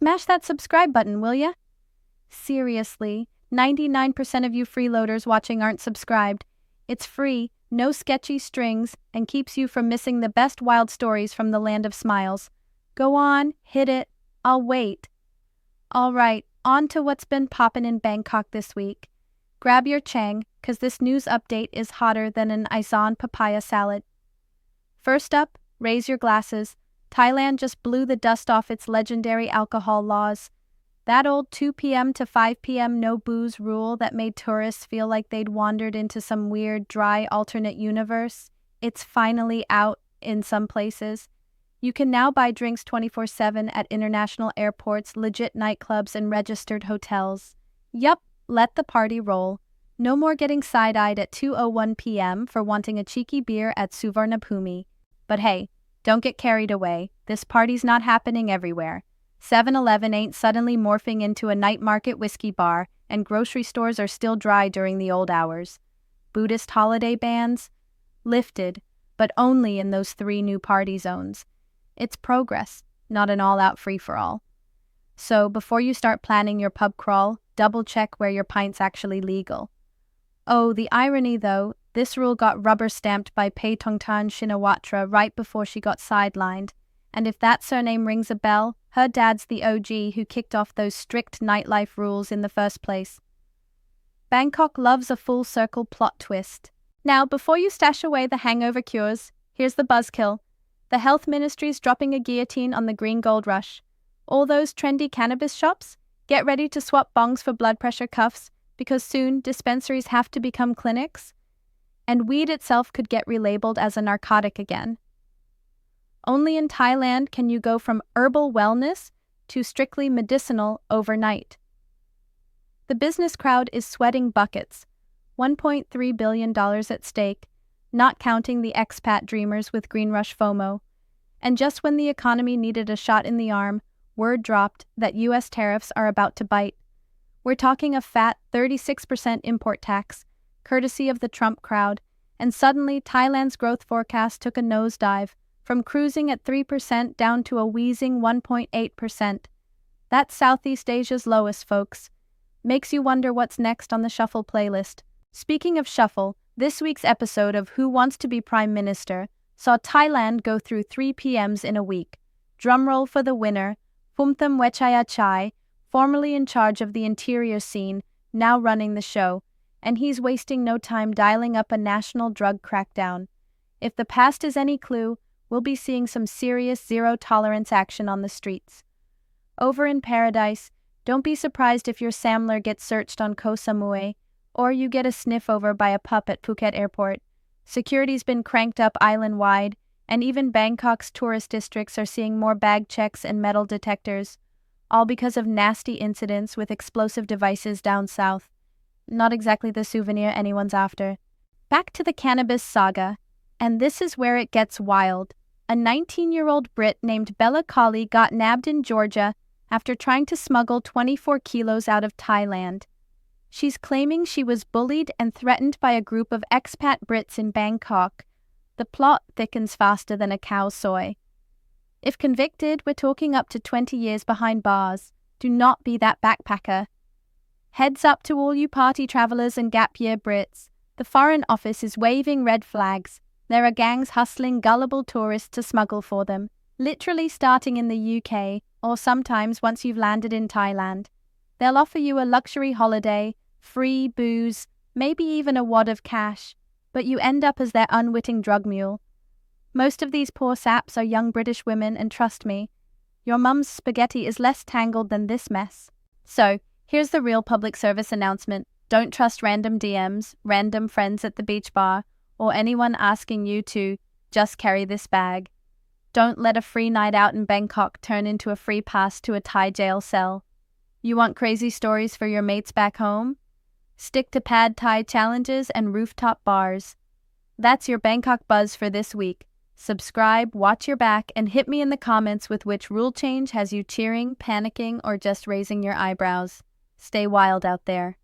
Smash that subscribe button, will ya? Seriously, 99% of you freeloaders watching aren't subscribed. It's free, no sketchy strings, and keeps you from missing the best wild stories from the land of smiles. Go on, hit it. I'll wait. All right, on to what's been poppin' in Bangkok this week. Grab your chang, 'cause this news update is hotter than an Aizan papaya salad. First up, raise your glasses. Thailand just blew the dust off its legendary alcohol laws. That old 2 p.m. to 5 p.m. no booze rule that made tourists feel like they'd wandered into some weird, dry, alternate universe, it's finally out in some places. You can now buy drinks 24/7 at international airports, legit nightclubs, and registered hotels. Yup, let the party roll. No more getting side-eyed at 2:01 p.m. for wanting a cheeky beer at Suvarnabhumi. But hey, don't get carried away. This party's not happening everywhere. 7-Eleven ain't suddenly morphing into a night market whiskey bar, and grocery stores are still dry during the old hours. Buddhist holiday bans? Lifted, but only in those 3 new party zones. It's progress, not an all-out free-for-all. So, before you start planning your pub crawl, double-check where your pint's actually legal. Oh, the irony though, this rule got rubber-stamped by Paetongtarn Shinawatra right before she got sidelined. And if that surname rings a bell, her dad's the OG who kicked off those strict nightlife rules in the first place. Bangkok loves a full-circle plot twist. Now, before you stash away the hangover cures, here's the buzzkill. The health ministry's dropping a guillotine on the green gold rush. All those trendy cannabis shops? Get ready to swap bongs for blood pressure cuffs, because soon dispensaries have to become clinics. And weed itself could get relabeled as a narcotic again. Only in Thailand can you go from herbal wellness to strictly medicinal overnight. The business crowd is sweating buckets, $1.3 billion at stake, not counting the expat dreamers with Green Rush FOMO. And just when the economy needed a shot in the arm, word dropped that U.S. tariffs are about to bite. We're talking a fat 36% import tax, courtesy of the Trump crowd, and suddenly Thailand's growth forecast took a nosedive, from cruising at 3% down to a wheezing 1.8%. That's Southeast Asia's lowest, folks. Makes you wonder what's next on the Shuffle playlist. Speaking of Shuffle, this week's episode of Who Wants to Be Prime Minister saw Thailand go through 3 PMs in a week. Drumroll for the winner, Phumtham Wechayachai, formerly in charge of the interior scene, now running the show, and he's wasting no time dialing up a national drug crackdown. If the past is any clue, we'll be seeing some serious zero-tolerance action on the streets. Over in Paradise, don't be surprised if your Samler gets searched on Koh Samui, or you get a sniff over by a pup at Phuket Airport. Security's been cranked up island-wide, and even Bangkok's tourist districts are seeing more bag checks and metal detectors, all because of nasty incidents with explosive devices down south. Not exactly the souvenir anyone's after. Back to the cannabis saga. And this is where it gets wild. A 19-year-old Brit named Bella Colley got nabbed in Georgia after trying to smuggle 24 kilos out of Thailand. She's claiming she was bullied and threatened by a group of expat Brits in Bangkok. The plot thickens faster than a cow soy. If convicted, we're talking up to 20 years behind bars. Do not be that backpacker. Heads up to all you party travelers and gap year Brits. The Foreign Office is waving red flags. There are gangs hustling gullible tourists to smuggle for them, literally starting in the UK, or sometimes once you've landed in Thailand. They'll offer you a luxury holiday, free booze, maybe even a wad of cash, but you end up as their unwitting drug mule. Most of these poor saps are young British women, and trust me, your mum's spaghetti is less tangled than this mess. So, here's the real public service announcement. Don't trust random DMs, random friends at the beach bar, or anyone asking you to just carry this bag. Don't let a free night out in Bangkok turn into a free pass to a Thai jail cell. You want crazy stories for your mates back home? Stick to pad Thai challenges and rooftop bars. That's your Bangkok buzz for this week. Subscribe, watch your back, and hit me in the comments with which rule change has you cheering, panicking, or just raising your eyebrows. Stay wild out there.